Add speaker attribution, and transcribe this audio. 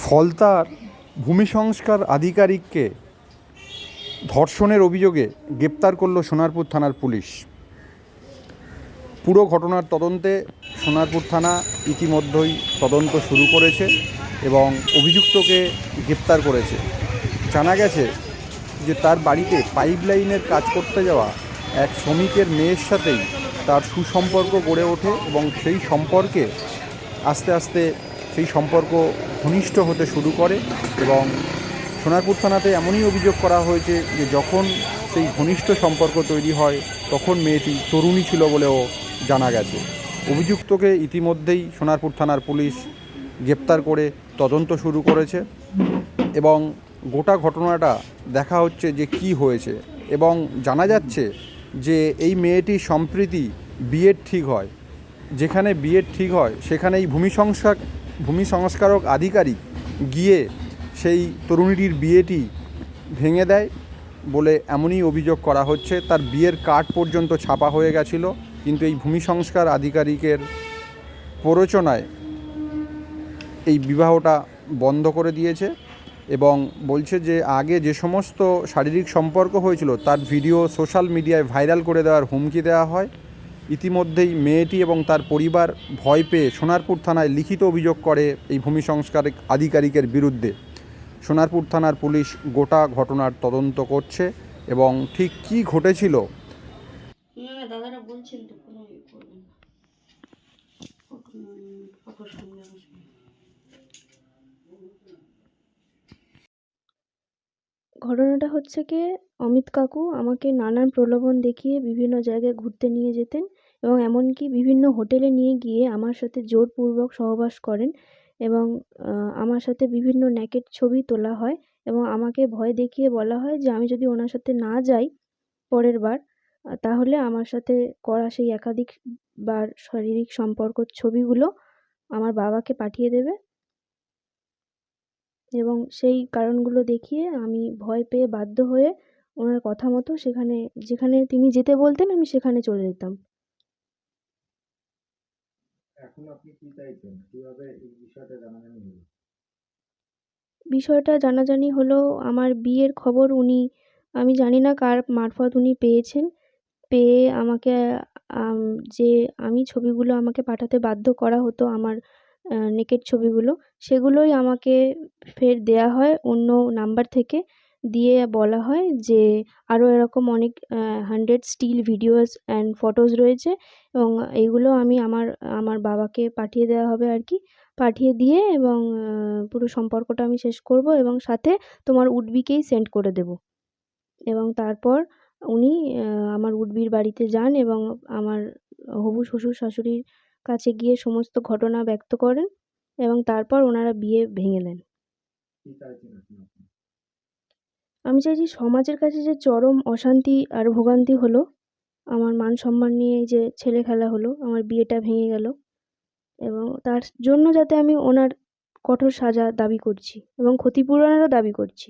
Speaker 1: ফলতার ভূমি সংস্কার আধিকারিককে ধর্ষণের অভিযোগে গ্রেপ্তার করল সোনারপুর থানার পুলিশ। পুরো ঘটনার তদন্তে সোনারপুর থানা ইতিমধ্যেই তদন্ত শুরু করেছে এবং অভিযুক্তকে গ্রেপ্তার করেছে। জানা গেছে যে তার বাড়িতে পাইপলাইনের কাজ করতে যাওয়া এক শ্রমিকের মেয়ের সাথেই তার সুসম্পর্ক গড়ে ওঠে এবং সেই সম্পর্কে আস্তে আস্তে সেই সম্পর্ক ঘনিষ্ঠ হতে শুরু করে এবং সোনারপুর থানাতে এমনই অভিযোগ করা হয়েছে যে যখন সেই ঘনিষ্ঠ সম্পর্ক তৈরি হয় তখন মেয়েটি তরুণী ছিল বলেও জানা গেছে। অভিযুক্তকে ইতিমধ্যেই সোনারপুর থানার পুলিশ গ্রেপ্তার করে তদন্ত শুরু করেছে এবং গোটা ঘটনাটা দেখা হচ্ছে যে কি হয়েছে এবং জানা যাচ্ছে যে এই মেয়েটির সম্প্রতি বিয়ের ঠিক হয়। যেখানে বিয়ের ঠিক হয় সেখানেই ভূমি সংস্কারক আধিকারিক গিয়ে সেই তরুণীটির বিয়েটি ভেঙে দেয় বলে এমনই অভিযোগ করা হচ্ছে। তার বিয়ের কার্ড পর্যন্ত ছাপা হয়ে গেছিল, কিন্তু এই ভূমি সংস্কার আধিকারিকের প্ররোচনায় এই বিবাহটা বন্ধ করে দিয়েছে এবং বলছে যে আগে যে সমস্ত শারীরিক সম্পর্ক হয়েছিল তার ভিডিও সোশ্যাল মিডিয়ায় ভাইরাল করে দেওয়ার হুমকি দেওয়া হয়। ইতিমধ্যেই মেয়েটি এবং তার পরিবার ভয় পেয়ে সোনারপুর থানায় লিখিত অভিযোগ করে এই ভূমি সংস্কার আধিকারিকের বিরুদ্ধে। সোনারপুর থানার পুলিশ গোটা ঘটনার তদন্ত করছে এবং ঠিক কী ঘটেছিল
Speaker 2: দাদারা বলছেন তো কোনো ফটোর সামনে আসবে।
Speaker 3: ঘটনাটা হচ্ছে কি, অমিত কাকু আমাকে নানান প্রলোভন দেখিয়ে বিভিন্ন জায়গায় ঘুরতে নিয়ে যেতেন এবং এমনকি বিভিন্ন হোটেলে নিয়ে গিয়ে আমার সাথে জোরপূর্বক সহবাস করেন এবং আমার সাথে বিভিন্ন নেকেড ছবি তোলা হয় এবং আমাকে ভয় দেখিয়ে বলা হয় যে আমি যদি ওনার সাথে না যাই পরের বার, তাহলে আমার সাথে করা সেই একাধিকবার শারীরিক সম্পর্কর ছবিগুলো আমার বাবাকে পাঠিয়ে দেবে এবং সেই কারণগুলো দেখিয়ে আমি ভয় পেয়ে বাধ্য হয়ে ওনার কথা মতো যেখানে তিনি যেতে বলতেন আমি সেখানে চলে যেতাম।
Speaker 4: এখন আপনি কি চাইছেন? কিভাবে এই বিষয়টা জানাজানি হলো?
Speaker 3: বিষয়টা জানাজানি হলো, আমার বিয়ের খবর আমি জানি না কার মারফত উনি পেয়েছেন। পেয়ে আমাকে যে আমি ছবিগুলো আমাকে পাঠাতে বাধ্য করা হতো, আমার নেকেড ছবিগুলো, সেগুলোই আমাকে ফের দেয়া হয় অন্য নাম্বার থেকে। দিয়ে বলা হয় যে আরও এরকম অনেক 100 স্টিল ভিডিওস অ্যান্ড ফটোস রয়েছে এবং এইগুলো আমার বাবাকে পাঠিয়ে দেওয়া হবে আর কি। পাঠিয়ে দিয়ে এবং পুরো সম্পর্কটা আমি শেষ করব এবং সাথে তোমার উডবিকেই সেন্ড করে দেব। এবং তারপর উনি আমার উডবির বাড়িতে যান এবং আমার হবু শ্বশুর শাশুড়ির কাছে গিয়ে সমস্ত ঘটনা ব্যক্ত করেন এবং তারপর ওনারা বিয়ে ভেঙে দেন।
Speaker 4: কি চাইছেন আপনি?
Speaker 3: আমি চাইছি সমাজের কাছে যে চরম অশান্তি আর ভোগান্তি হলো, আমার মান সম্মান নিয়ে যে ছেলে খেলা হলো, আমার বিয়েটা ভেঙে গেল এবং তার জন্য যাতে আমি ওনার কঠোর সাজা দাবি করছি এবং ক্ষতিপূরণেরও দাবি করছি।